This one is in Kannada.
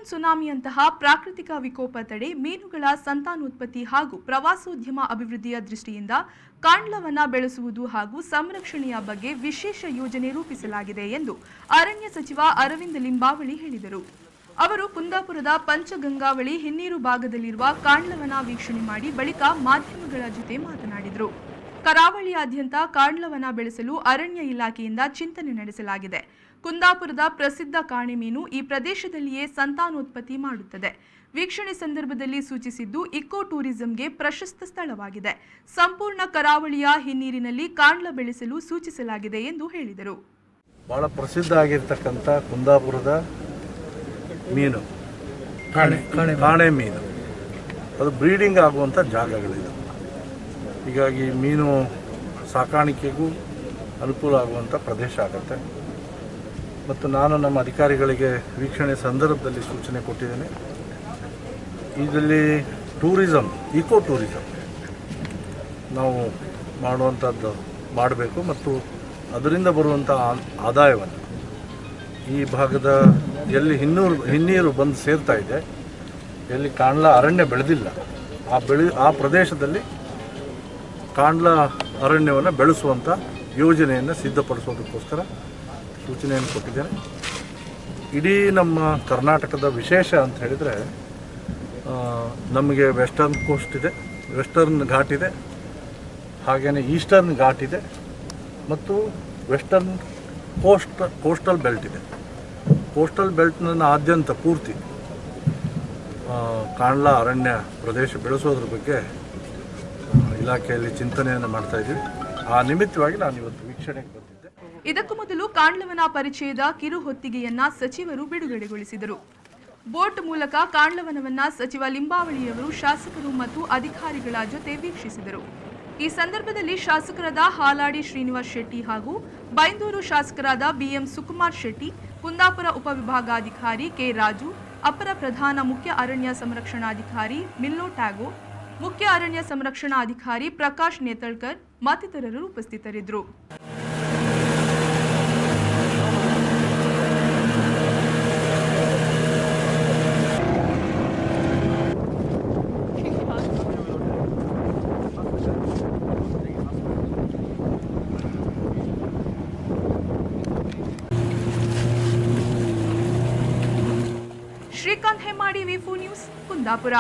ಟೈಫೋನ್ ಸುನಾಮಿಯಂತಹ ಪ್ರಾಕೃತಿಕ ವಿಕೋಪ ತಡೆ ಮೀನುಗಳ ಸಂತಾನೋತ್ಪತ್ತಿ ಹಾಗೂ ಪ್ರವಾಸೋದ್ಯಮ ಅಭಿವೃದ್ಧಿಯ ದೃಷ್ಟಿಯಿಂದ ಕಾಂಡ್ಲವನ್ನ ಬೆಳೆಸುವುದು ಹಾಗೂ ಸಂರಕ್ಷಣೆಯ ಬಗ್ಗೆ ವಿಶೇಷ ಯೋಜನೆ ರೂಪಿಸಲಾಗಿದೆ ಎಂದು ಅರಣ್ಯ ಸಚಿವ ಅರವಿಂದ ಲಿಂಬಾವಳಿ ಹೇಳಿದರು. ಅವರು ಕುಂದಾಪುರದ ಪಂಚಗಂಗಾವಳಿ ಹಿನ್ನೀರು ಭಾಗದಲ್ಲಿರುವ ಕಾಂಡ್ಲವನ ವೀಕ್ಷಣೆ ಮಾಡಿ ಬಳಿಕ ಮಾಧ್ಯಮಗಳ ಜೊತೆ ಮಾತನಾಡಿದರು. ಕರಾವಳಿಯಾದ್ಯಂತ ಕಾಂಡ್ಲವನ ಬೆಳೆಸಲು ಅರಣ್ಯ ಇಲಾಖೆಯಿಂದ ಚಿಂತನೆ ನಡೆಸಲಾಗಿದೆ. ಕುಂದಾಪುರದ ಪ್ರಸಿದ್ಧ ಕಾಣೆಮೀನು ಈ ಪ್ರದೇಶದಲ್ಲಿಯೇ ಸಂತಾನೋತ್ಪತ್ತಿ ಮಾಡುತ್ತದೆ. ವೀಕ್ಷಣೆ ಸಂದರ್ಭದಲ್ಲಿ ಸೂಚಿಸಿದ್ದು ಇಕೋ ಟೂರಿಸಂಗೆ ಪ್ರಶಸ್ತ ಸ್ಥಳವಾಗಿದೆ. ಸಂಪೂರ್ಣ ಕರಾವಳಿಯ ಹಿನ್ನೀರಿನಲ್ಲಿ ಕಾಂಡ್ಲ ಬೆಳೆಸಲು ಸೂಚಿಸಲಾಗಿದೆ ಎಂದು ಹೇಳಿದರು. ಬಹಳ ಪ್ರಸಿದ್ಧ ಆಗಿರತಕ್ಕಂಥ ಕುಂದಾಪುರದ ಮೀನು ಕಾಣೆ ಮೀನು ಅದು ಬ್ರೀಡಿಂಗ್ ಆಗುವಂಥ ಜಾಗಗಳಿದೆ. ಹೀಗಾಗಿ ಮೀನು ಸಾಕಾಣಿಕೆಗೂ ಅನುಕೂಲ ಆಗುವಂಥ ಪ್ರದೇಶ ಆಗುತ್ತೆ. ಮತ್ತು ನಾನು ನಮ್ಮ ಅಧಿಕಾರಿಗಳಿಗೆ ವೀಕ್ಷಣೆ ಸಂದರ್ಭದಲ್ಲಿ ಸೂಚನೆ ಕೊಟ್ಟಿದ್ದೇನೆ. ಇದರಲ್ಲಿ ಟೂರಿಸಮ್, ಇಕೋ ಟೂರಿಸಮ್ ನಾವು ಮಾಡುವಂಥದ್ದು ಮಾಡಬೇಕು ಮತ್ತು ಅದರಿಂದ ಬರುವಂಥ ಆದಾಯವನ್ನು ಈ ಭಾಗದ ಎಲ್ಲಿ ಹಿನ್ನೀರು ಬಂದು ಸೇರ್ತಾ ಇದೆ, ಎಲ್ಲಿ ಕಾಂಡ್ಲ ಅರಣ್ಯ ಬೆಳೆದಿಲ್ಲ, ಆ ಪ್ರದೇಶದಲ್ಲಿ ಕಾಂಡ್ಲ ಅರಣ್ಯವನ್ನು ಬೆಳೆಸುವಂಥ ಯೋಜನೆಯನ್ನು ಸಿದ್ಧಪಡಿಸೋದಕ್ಕೋಸ್ಕರ ಸೂಚನೆಯನ್ನು ಕೊಟ್ಟಿದ್ದೇನೆ. ಇಡೀ ನಮ್ಮ ಕರ್ನಾಟಕದ ವಿಶೇಷ ಅಂತ ಹೇಳಿದರೆ ನಮಗೆ ವೆಸ್ಟರ್ನ್ ಕೋಸ್ಟ್ ಇದೆ, ವೆಸ್ಟರ್ನ್ ಘಾಟ್ ಇದೆ, ಹಾಗೆಯೇ ಈಸ್ಟರ್ನ್ ಘಾಟ್ ಇದೆ ಮತ್ತು ವೆಸ್ಟರ್ನ್ ಕೋಸ್ಟಲ್ ಬೆಲ್ಟ್ ಇದೆ. ಕೋಸ್ಟಲ್ ಬೆಲ್ಟ್ನ ಆದ್ಯಂತ ಪೂರ್ತಿ ಕಾಂಡ್ಲ ಅರಣ್ಯ ಪ್ರದೇಶ ಬೆಳೆಸೋದ್ರ ಬಗ್ಗೆ ಇಲಾಖೆಯಲ್ಲಿ ಚಿಂತನೆಯನ್ನು ಮಾಡ್ತಾ ಇದ್ದೀವಿ. ಆ ನಿಮಿತ್ತವಾಗಿ ನಾನು ಇವತ್ತು ವೀಕ್ಷಣೆಗೆ ಬಂದಿದ್ದೆ. ಇದಕ್ಕೂ ಮೊದಲು ಕಾಂಡ್ಲವನ ಪರಿಚಯದ ಕಿರು ಹೊತ್ತಿಗೆಯನ್ನ ಸಚಿವರು ಬಿಡುಗಡೆಗೊಳಿಸಿದರು. ಬೋಟ್ ಮೂಲಕ ಕಾಂಡ್ಲವನವನ್ನ ಸಚಿವ ಲಿಂಬಾವಳಿಯವರು ಶಾಸಕರು ಮತ್ತು ಅಧಿಕಾರಿಗಳ ಜೊತೆ ವೀಕ್ಷಿಸಿದರು. ಈ ಸಂದರ್ಭದಲ್ಲಿ ಶಾಸಕರಾದ ಹಾಲಾಡಿ ಶ್ರೀನಿವಾಸ್ ಶೆಟ್ಟಿ ಹಾಗೂ ಬೈಂದೂರು ಶಾಸಕರಾದ ಬಿಎಂ ಸುಕುಮಾರ್ ಶೆಟ್ಟಿ, ಕುಂದಾಪುರ ಉಪವಿಭಾಗಾಧಿಕಾರಿ ಕೆ ರಾಜು, ಅಪರ ಪ್ರಧಾನ ಮುಖ್ಯ ಅರಣ್ಯ ಸಂರಕ್ಷಣಾಧಿಕಾರಿ ಮಿಲ್ಲೋ ಟ್ಯಾಗೋ, ಮುಖ್ಯ ಅರಣ್ಯ ಸಂರಕ್ಷಣಾಧಿಕಾರಿ ಪ್ರಕಾಶ್ ನೇತಳ್ಕರ್ ಮತ್ತಿತರರು ಉಪಸ್ಥಿತರಿದ್ದರು. ಶ್ರೀಕಾಂತ್ ಹೆಮ್ಮಾಡಿ, ವಿ4 ನ್ಯೂಸ್, ಕುಂದಾಪುರ.